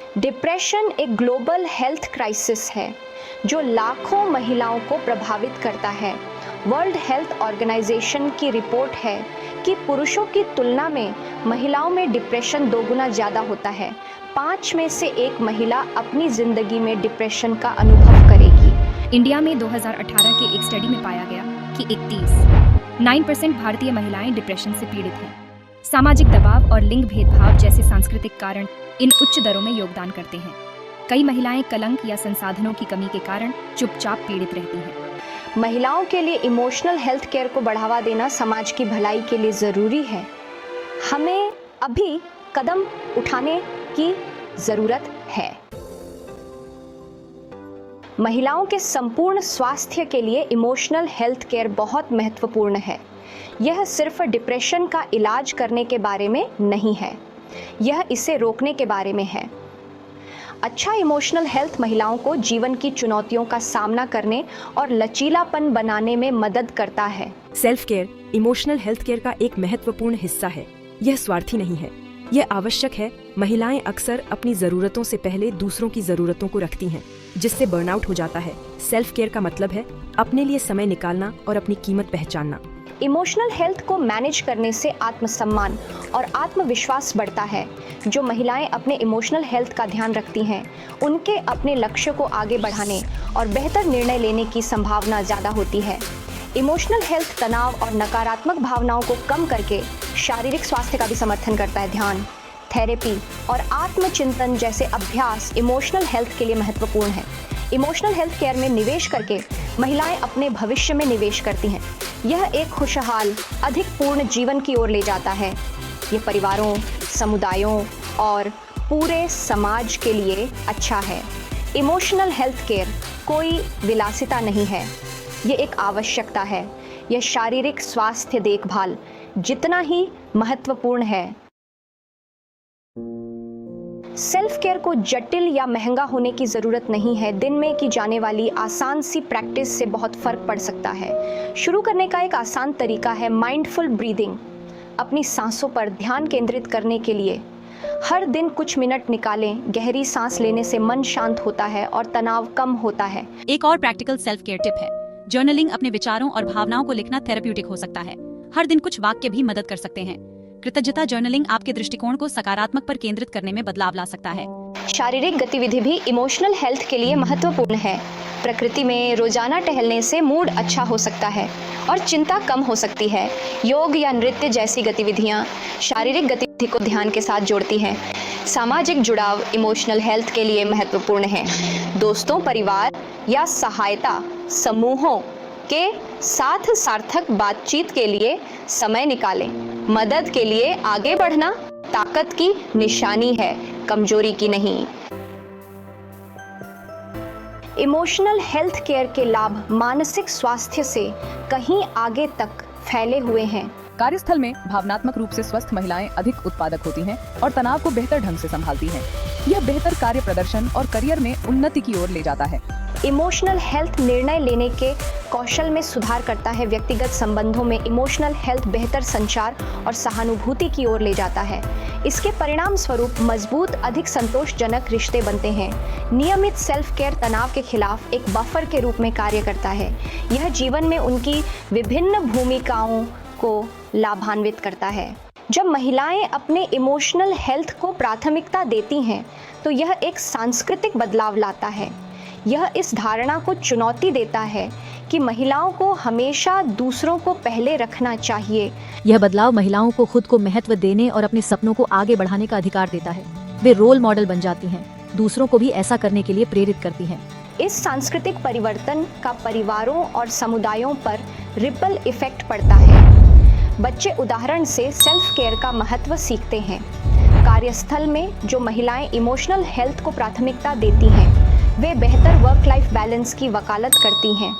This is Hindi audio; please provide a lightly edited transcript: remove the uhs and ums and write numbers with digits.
डिप्रेशन एक ग्लोबल हेल्थ क्राइसिस है जो लाखों महिलाओं को प्रभावित करता है। वर्ल्ड हेल्थ ऑर्गेनाइजेशन की रिपोर्ट है कि पुरुषों की तुलना में महिलाओं में डिप्रेशन 2 गुना ज़्यादा होता है। 5 में से 1 महिला अपनी ज़िंदगी में डिप्रेशन का अनुभव करेगी। इंडिया में 2018 के एक स्टडी में पाया गया कि 9% भारतीय महिलाएं डिप्रेशन से पीड़ित हैं। सामाजिक दबाव और लिंग भेदभाव जैसे सांस्कृतिक कारण इन उच्च दरों में योगदान करते हैं। कई महिलाएं कलंक या संसाधनों की कमी के कारण चुपचाप पीड़ित रहती हैं। महिलाओं के लिए इमोशनल हेल्थ केयर को बढ़ावा देना समाज की भलाई के लिए ज़रूरी है। हमें अभी कदम उठाने की ज़रूरत है। महिलाओं के संपूर्ण स्वास्थ्य के लिए इमोशनल हेल्थ केयर बहुत महत्वपूर्ण है। यह सिर्फ डिप्रेशन का इलाज करने के बारे में नहीं है, यह इसे रोकने के बारे में है। अच्छा इमोशनल हेल्थ महिलाओं को जीवन की चुनौतियों का सामना करने और लचीलापन बनाने में मदद करता है। Self care emotional health care का एक महत्वपूर्ण हिस्सा है। यह स्वार्थी नहीं है, यह आवश्यक है। महिलाएं अक्सर अपनी जरूरतों से पहले दूसरों की जरूरतों को रखती हैं, जिससे बर्नआउट हो जाता है। सेल्फ केयर का मतलब है अपने लिए समय निकालना और अपनी कीमत पहचानना। इमोशनल हेल्थ को मैनेज करने से आत्मसम्मान और आत्मविश्वास बढ़ता है। जो महिलाएं अपने इमोशनल हेल्थ का ध्यान रखती हैं, उनके अपने लक्ष्य को आगे बढ़ाने और बेहतर निर्णय लेने की संभावना ज़्यादा होती है। इमोशनल हेल्थ तनाव और नकारात्मक भावनाओं को कम करके शारीरिक स्वास्थ्य का भी समर्थन करता है। ध्यान, थेरेपी और आत्मचिंतन जैसे अभ्यास इमोशनल हेल्थ के लिए महत्वपूर्ण है। इमोशनल हेल्थ केयर में निवेश करके महिलाएं अपने भविष्य में निवेश करती हैं। यह एक खुशहाल, अधिक पूर्ण जीवन की ओर ले जाता है। ये परिवारों, समुदायों और पूरे समाज के लिए अच्छा है। इमोशनल हेल्थ केयर कोई विलासिता नहीं है, ये एक आवश्यकता है। यह शारीरिक स्वास्थ्य देखभाल जितना ही महत्वपूर्ण है। सेल्फ केयर को जटिल या महंगा होने की ज़रूरत नहीं है। दिन में की जाने वाली आसान सी प्रैक्टिस से बहुत फ़र्क पड़ सकता है। शुरू करने का एक आसान तरीका है माइंडफुल ब्रीदिंग। अपनी सांसों पर ध्यान केंद्रित करने के लिए हर दिन कुछ मिनट निकालें। गहरी सांस लेने से मन शांत होता है और तनाव कम होता है। एक और प्रैक्टिकल सेल्फ केयर टिप है जर्नलिंग। अपने विचारों और भावनाओं को लिखना थेरेप्यूटिक हो सकता है। हर दिन कुछ वाक्य भी मदद कर सकते हैं। कृतज्ञता जर्नलिंग आपके दृष्टिकोण को सकारात्मक पर केंद्रित करने में बदलाव ला सकता है। शारीरिक गतिविधि भी इमोशनल हेल्थ के लिए महत्वपूर्ण है। प्रकृति में रोजाना टहलने से मूड अच्छा हो सकता है और चिंता कम हो सकती है। योग या नृत्य जैसी गतिविधियां शारीरिक गतिविधि को ध्यान के साथ जोड़ती हैं। सामाजिक जुड़ाव इमोशनल हेल्थ के लिए महत्वपूर्ण है। दोस्तों, परिवार या सहायता समूहों के साथ सार्थक बातचीत के लिए समय निकालें। मदद के लिए आगे बढ़ना ताकत की निशानी है, कमजोरी की नहीं। इमोशनल हेल्थ केयर के लाभ मानसिक स्वास्थ्य से कहीं आगे तक फैले हुए हैं। कार्यस्थल में भावनात्मक रूप से स्वस्थ महिलाएं अधिक उत्पादक होती हैं और तनाव को बेहतर ढंग से संभालती हैं। यह बेहतर कार्य प्रदर्शन और करियर में उन्नति की ओर ले जाता है। इमोशनल हेल्थ निर्णय लेने के कौशल में सुधार करता है। व्यक्तिगत संबंधों में इमोशनल हेल्थ बेहतर संचार और सहानुभूति की ओर ले जाता है। इसके परिणाम स्वरूप मजबूत, अधिक संतोषजनक रिश्ते बनते हैं। नियमित सेल्फ केयर तनाव के खिलाफ एक बफर के रूप में कार्य करता है। यह जीवन में उनकी विभिन्न भूमिकाओं को लाभान्वित करता है। जब महिलाएं अपने इमोशनल हेल्थ को प्राथमिकता देती हैं, तो यह एक सांस्कृतिक बदलाव लाता है। यह इस धारणा को चुनौती देता है कि महिलाओं को हमेशा दूसरों को पहले रखना चाहिए। यह बदलाव महिलाओं को खुद को महत्व देने और अपने सपनों को आगे बढ़ाने का अधिकार देता है। वे रोल मॉडल बन जाती हैं, दूसरों को भी ऐसा करने के लिए प्रेरित करती हैं। इस सांस्कृतिक परिवर्तन का परिवारों और समुदायों पर रिपल इफेक्ट पड़ता है। बच्चे उदाहरण से सेल्फ केयर का महत्व सीखते हैं। कार्यस्थल में जो महिलाएं इमोशनल हेल्थ को प्राथमिकता देती हैं, वे बेहतर वर्क लाइफ बैलेंस की वकालत करती हैं।